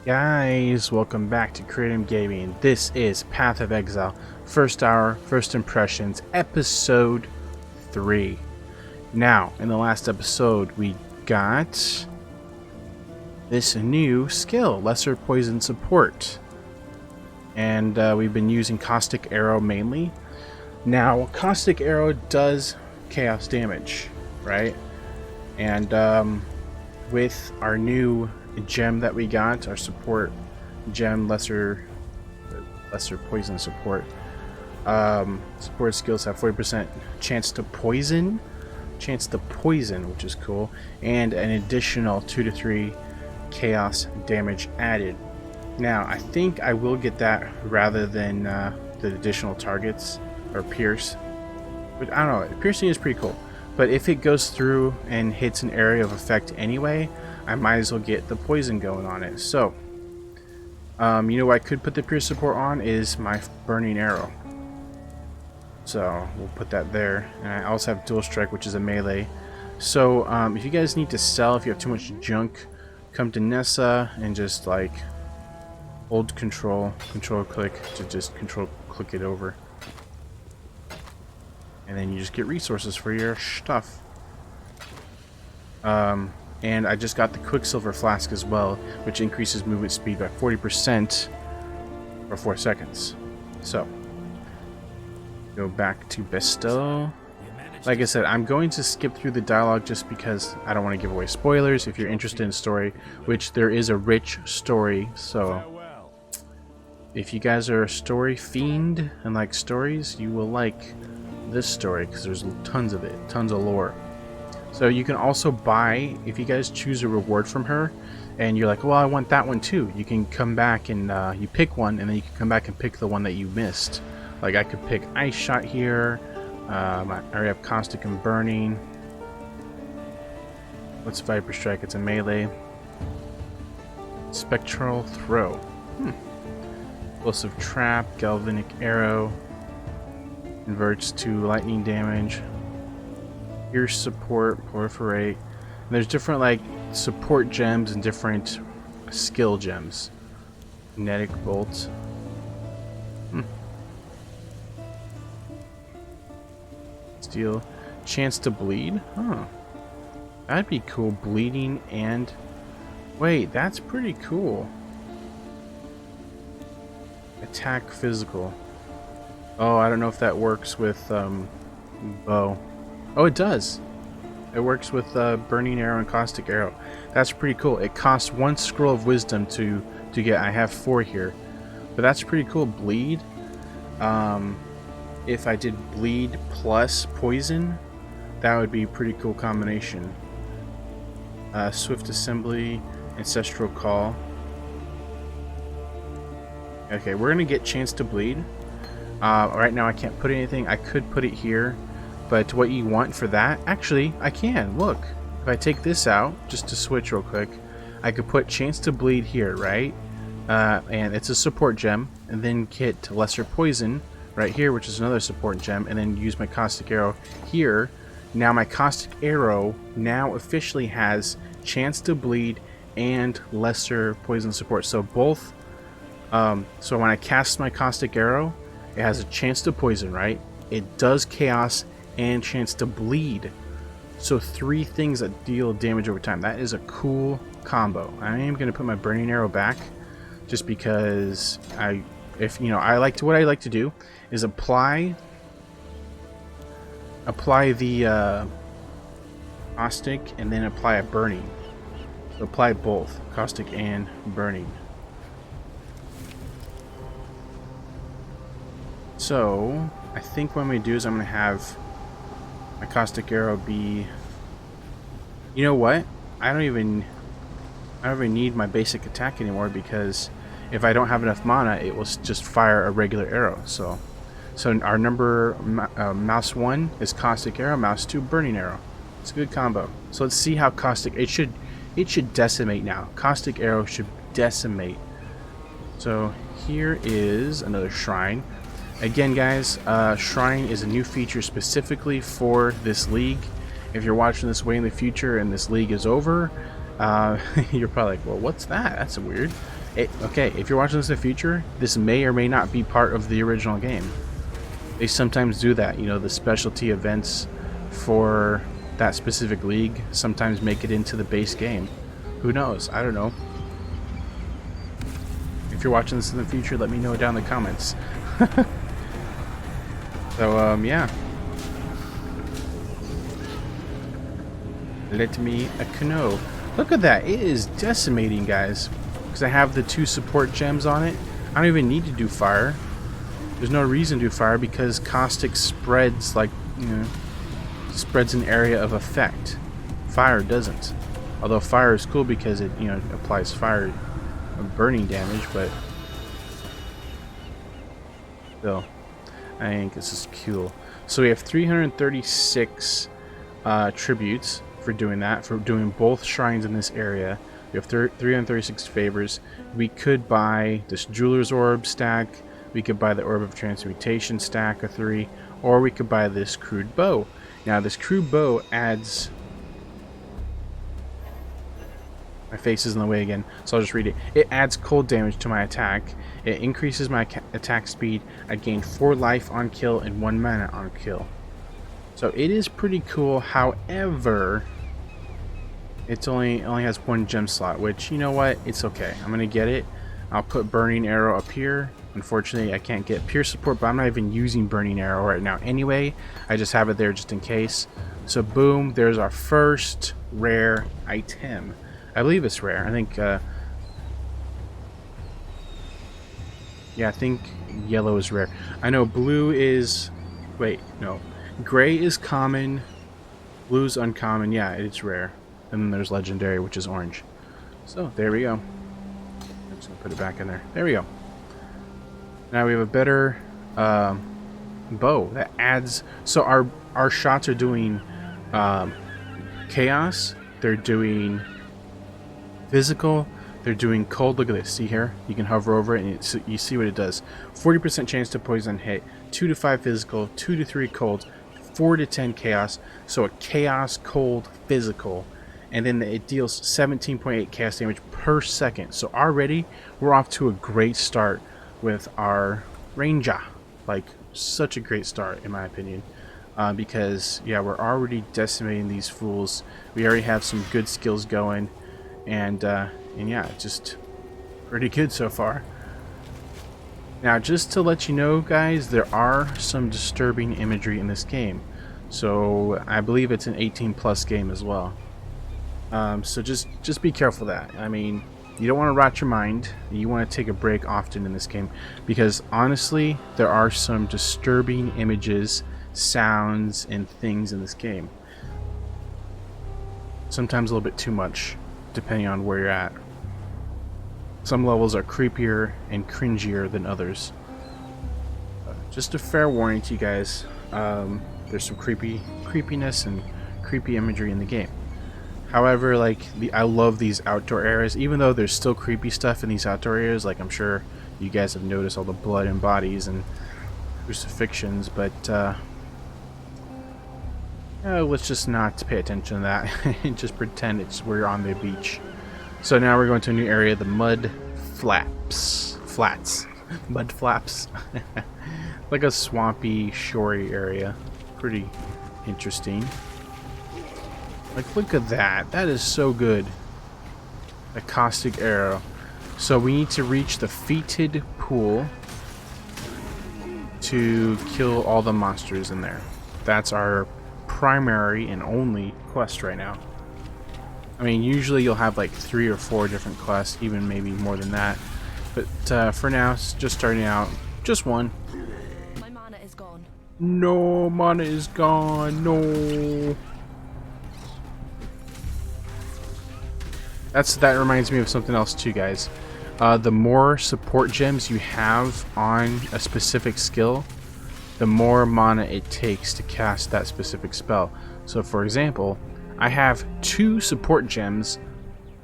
Guys, welcome back to Creative Gaming. This is Path of Exile, first hour, first impressions, episode 3. Now, in the last episode, we got this new skill, Lesser Poison Support. And we've been using Caustic Arrow mainly. Now, Caustic Arrow does chaos damage, right? And with our new gem that we got, our support gem, lesser poison support, support skills have 40% chance to poison, which is cool, and an additional 2 to 3 chaos damage added. Now I think I will get that rather than the additional targets or pierce, but I don't know, piercing is pretty cool, but if it goes through and hits an area of effect anyway, I might as well get the poison going on it. So, you know what I could put the pierce support on is my burning arrow. So we'll put that there. And I also have dual strike, which is a melee. So if you guys need to sell, if you have too much junk, come to Nessa and just like hold control click to just control click it over. And then you just get resources for your stuff. And I just got the Quicksilver Flask as well, which increases movement speed by 40% for 4 seconds. So, go back to Bestow. Like I said, I'm going to skip through the dialogue just because I don't want to give away spoilers. If you're interested in story, which there is a rich story, so if you guys are a story fiend and like stories, you will like this story because there's tons of it, tons of lore. So you can also buy, if you guys choose a reward from her, and you're like, well, I want that one too. You can come back and you pick one, and then you can come back and pick the one that you missed. Like I could pick Ice Shot here. I already have Caustic and Burning. What's Viper Strike? It's a melee. Spectral Throw. Explosive Trap, Galvanic Arrow. Converts to lightning damage. Pierce support, proliferate. And there's different like support gems and different skill gems. Kinetic bolt. Steel. Chance to bleed? Huh. That'd be cool. Bleeding and... Wait, that's pretty cool. Attack physical. Oh, I don't know if that works with bow. Oh, it does. It works with Burning Arrow and Caustic Arrow. That's pretty cool. It costs 1 Scroll of Wisdom to get. I have 4 here. But that's pretty cool. Bleed. If I did Bleed plus Poison, that would be a pretty cool combination. Swift Assembly, Ancestral Call. Okay, we're going to get Chance to Bleed. Right now I can't put anything. I could put it here. But what you want for that, actually, I can. Look, if I take this out, just to switch real quick, I could put Chance to Bleed here, right? And it's a support gem, and then get Lesser Poison right here, which is another support gem, and then use my Caustic Arrow here. Now my Caustic Arrow now officially has Chance to Bleed and Lesser Poison support. So both, so when I cast my Caustic Arrow, it has a Chance to Poison, right? It does Chaos and Chance to Bleed. So 3 things that deal damage over time. That is a cool combo. I am going to put my Burning Arrow back just because what I like to do is apply the Caustic and then apply a Burning. So apply both Caustic and Burning. So I think what I'm going to do is I'm going to have my Caustic Arrow be... You know what? I don't even need my basic attack anymore, because if I don't have enough mana, it will just fire a regular arrow. So our number, mouse 1 is Caustic Arrow, mouse 2 Burning Arrow. It's a good combo. So let's see how Caustic... It should decimate now. Caustic Arrow should decimate. So here is another shrine. Again, guys, Shrine is a new feature specifically for this league. If you're watching this way in the future and this league is over, you're probably like, well, what's that? That's weird. Okay, if you're watching this in the future, this may or may not be part of the original game. They sometimes do that, you know, the specialty events for that specific league sometimes make it into the base game. Who knows? I don't know. If you're watching this in the future, let me know down in the comments. So, yeah. Let me know. Look at that. It is decimating, guys. Because I have the 2 support gems on it. I don't even need to do fire. There's no reason to do fire because caustic spreads, like, you know, spreads an area of effect. Fire doesn't. Although fire is cool because it, you know, applies fire burning damage, but still, I think this is cool. So we have 336 tributes for doing that, for doing both shrines in this area. We have 336 favors. We could buy this Jeweler's Orb stack, we could buy the Orb of Transmutation stack of 3, or we could buy this Crude Bow. Now this Crude Bow adds... My face is in the way again, so I'll just read it. It adds cold damage to my attack. It increases my attack speed. I gain 4 life on kill and 1 mana on kill. So it is pretty cool. However, it's only has 1 gem slot, which, you know what? It's okay. I'm gonna get it. I'll put Burning Arrow up here. Unfortunately, I can't get Pierce support, but I'm not even using Burning Arrow right now anyway. I just have it there just in case. So boom, there's our first rare item. I believe it's rare. I think, yeah, I think yellow is rare. I know blue is, wait, no. Gray is common, blue's uncommon. Yeah, it's rare. And then there's legendary, which is orange. So, there we go. I'm just going to put it back in there. There we go. Now we have a better bow that adds... So our shots are doing chaos. They're doing... physical, they're doing cold. Look at this. See here? You can hover over it and you see what it does. 40% chance to poison hit, 2 to 5 physical, 2 to 3 cold, 4 to 10 chaos. So a chaos, cold, physical. And then it deals 17.8 chaos damage per second. So already we're off to a great start with our Ranger. Like, such a great start in my opinion. Because, yeah, we're already decimating these fools. We already have some good skills going. And yeah, just pretty good so far. Now, just to let you know, guys, there are some disturbing imagery in this game. So I believe it's an 18+ game as well. So just be careful of that. I mean, you don't want to rot your mind. You want to take a break often in this game, because honestly, there are some disturbing images, sounds, and things in this game. Sometimes a little bit too much, depending on where you're at. Some levels are creepier and cringier than others. Just a fair warning to you guys. There's some creepiness and creepy imagery in the game. However, like, I love these outdoor areas, even though there's still creepy stuff in these outdoor areas. Like, I'm sure you guys have noticed all the blood and bodies and crucifixions, but let's just not pay attention to that and just pretend we're on the beach. So now we're going to a new area, the mud flats. Mud flaps. Like a swampy, shorey area. Pretty interesting. Like, look at that. That is so good. A caustic arrow. So we need to reach the fetid pool to kill all the monsters in there. That's our primary and only quest right now. I mean, usually you'll have like 3 or 4 different quests, even maybe more than that. But for now, it's just starting out. Just one. My mana is gone. No, mana is gone. No. That reminds me of something else too, guys. The more support gems you have on a specific skill, the more mana it takes to cast that specific spell. So for example, I have 2 support gems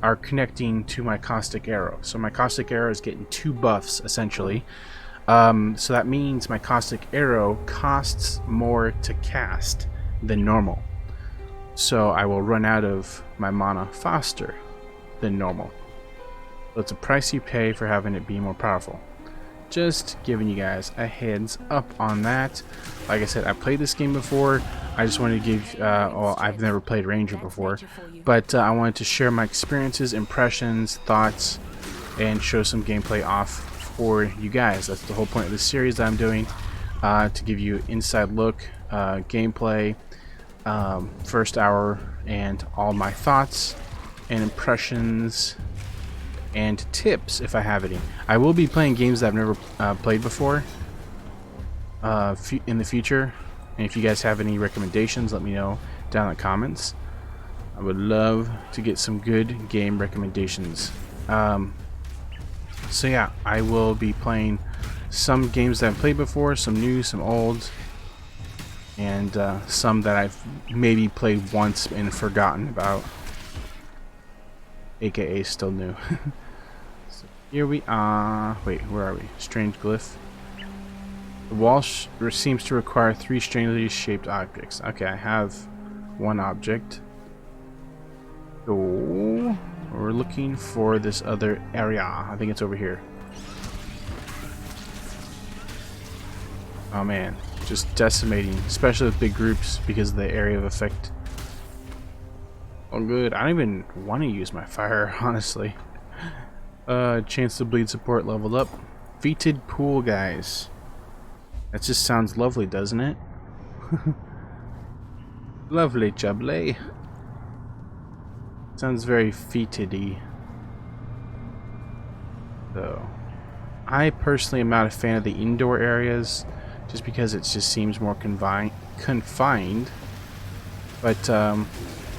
are connecting to my caustic arrow. So my caustic arrow is getting 2 buffs essentially. So that means my caustic arrow costs more to cast than normal. So I will run out of my mana faster than normal. So it's a price you pay for having it be more powerful. Just giving you guys a heads up on that. Like I said, I played this game before. I just wanted to give, well, I've never played Ranger before, but I wanted to share my experiences, impressions, thoughts, and show some gameplay off for you guys. That's the whole point of this series that I'm doing, to give you inside look, gameplay, first hour, and all my thoughts and impressions and tips if I have any. I will be playing games that I've never played before in the future, and if you guys have any recommendations, let me know down in the comments. I would love to get some good game recommendations. So yeah, I will be playing some games that I've played before, some new, some old, and some that I've maybe played once and forgotten about, aka still new. So here we are. Wait, where are we? Strange glyph. The wall seems to require 3 strangely shaped objects. Okay, I have one object. So we're looking for this other area. I think it's over here. Oh man, just decimating, especially with big groups because of the area of effect. Oh good, I don't even want to use my fire, honestly. Chance to bleed support leveled up. Fetid pool, guys. That just sounds lovely, doesn't it? Lovely jubbly. Sounds very fetid-y. So, I personally am not a fan of the indoor areas, just because it just seems more confined. But I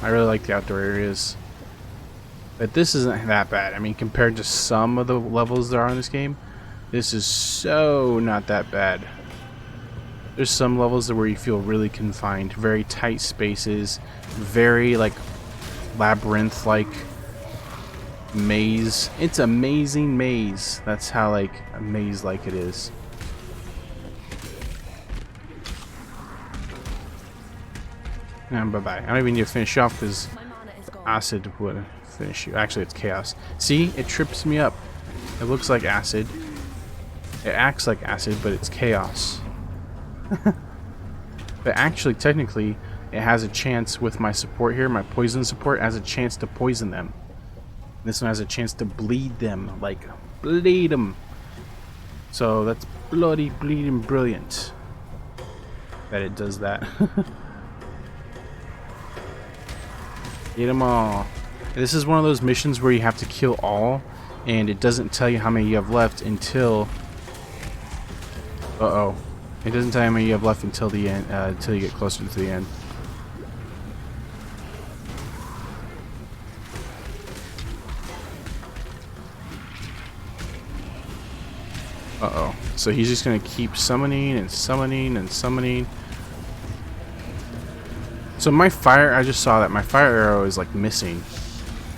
really like the outdoor areas. But this isn't that bad. I mean, compared to some of the levels there are in this game, this is so not that bad. There's some levels where you feel really confined, very tight spaces, very like labyrinth-like maze. It's a amazing maze. That's how like a maze-like it is. And bye-bye. I don't even need to finish off because acid would finish you. Actually, it's chaos. See, it trips me up. It looks like acid. It acts like acid, but it's chaos. But actually, technically, it has a chance with my support here. My poison support has a chance to poison them. This one has a chance to bleed them, like bleed them. So that's bloody bleeding brilliant that it does that. Get them all. This is one of those missions where you have to kill all, and it doesn't tell you how many you have left until. Uh-oh. It doesn't tell you how many you have left until the end, until you get closer to the end. Uh-oh. So he's just gonna keep summoning and summoning and summoning. So my fire, I just saw that my fire arrow is like missing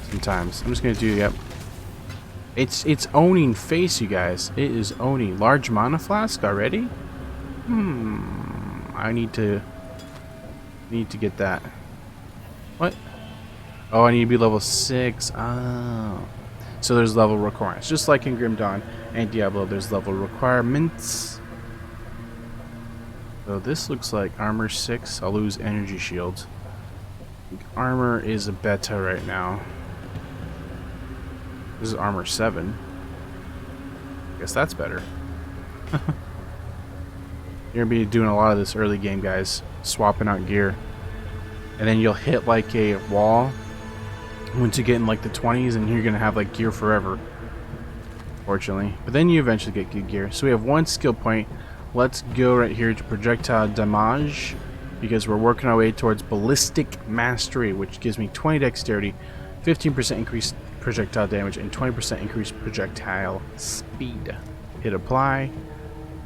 sometimes. I'm just gonna do, yep. It's owning face, you guys. It is owning. Large mana flask already? I need to get that. What? Oh, I need to be level 6. Oh. So there's level requirements. Just like in Grim Dawn and Diablo, there's level requirements. So this looks like armor 6. I'll lose energy shield. Armor is a beta right now. This is armor 7. Guess that's better. You're gonna be doing a lot of this early game, guys. Swapping out gear. And then you'll hit like a wall once you get in like the 20s, and you're gonna have like gear forever. Fortunately. But then you eventually get good gear. So we have 1 skill point. Let's go right here to projectile damage, because we're working our way towards ballistic mastery, which gives me 20 dexterity, 15% increased projectile damage, and 20% increased projectile speed. Hit apply.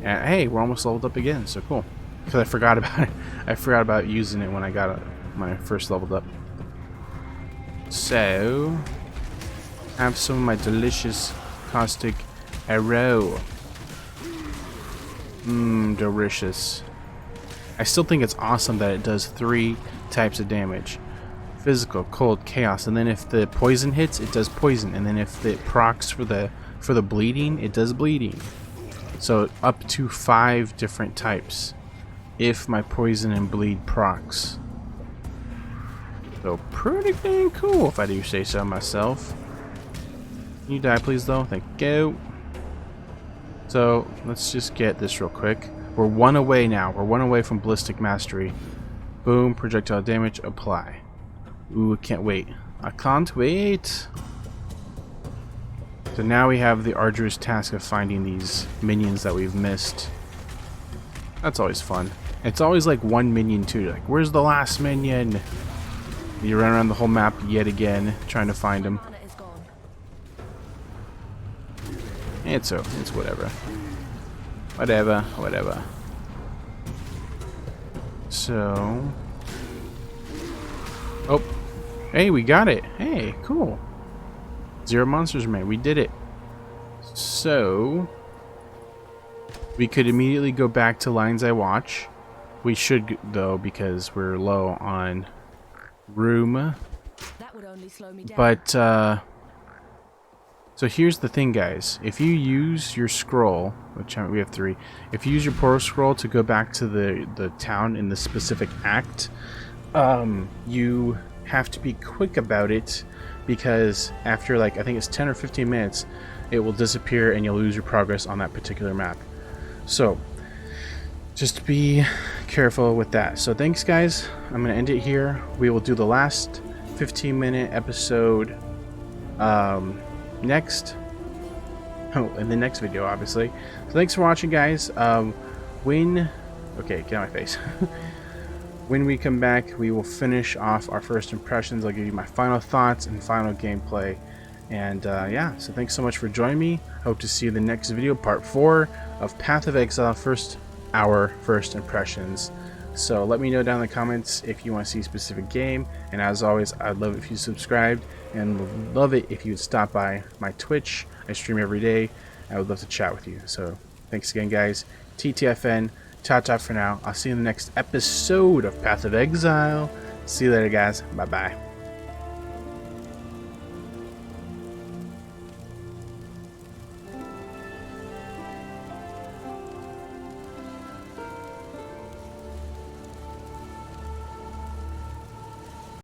And hey, we're almost leveled up again, so cool. Because I forgot about it. I forgot about using it when I got my first leveled up. So, have some of my delicious caustic arrow. Delicious. I still think it's awesome that it does 3 types of damage. physical, cold, chaos, and then if the poison hits, it does poison, and then if it procs for the bleeding, it does bleeding. So up to 5 different types if my poison and bleed procs. So pretty dang cool if I do say so myself. Can you die please though? Thank you. So let's just get this real quick. We're 1 away now. We're 1 away from ballistic mastery. Boom, projectile damage, apply. Ooh, can't wait. I can't wait. So now we have the arduous task of finding these minions that we've missed. That's always fun. It's always like one minion too. You're like, where's the last minion? You run around the whole map yet again, trying to find him. Mana is gone. It's whatever. Whatever. So... Oh. Hey, we got it. Hey, cool. 0 monsters remain. We did it. So... we could immediately go back to Lines I Watch. We should, though, because we're low on room. That would only slow me down. But, so here's the thing, guys. If you use your scroll, which we have 3, if you use your portal scroll to go back to the town in the specific act, you have to be quick about it, because after, like, I think it's 10 or 15 minutes, it will disappear and you'll lose your progress on that particular map. So, just be careful with that. So thanks, guys. I'm going to end it here. We will do the last 15-minute episode next. Oh, in the next video, obviously. So thanks for watching, guys. Okay, get out of my face. When we come back, we will finish off our first impressions. I'll give you my final thoughts and final gameplay. And yeah, so thanks so much for joining me. Hope to see you in the next video, part 4 of Path of Exile, our first impressions. So let me know down in the comments if you want to see a specific game, and as always, I'd love it if you subscribed, and would love it if you would stop by my Twitch. I stream every day. I would love to chat with you. So thanks again, guys. TTFN, ta-ta for now. I'll see you in the next episode of Path of Exile. See you later, guys. Bye-bye.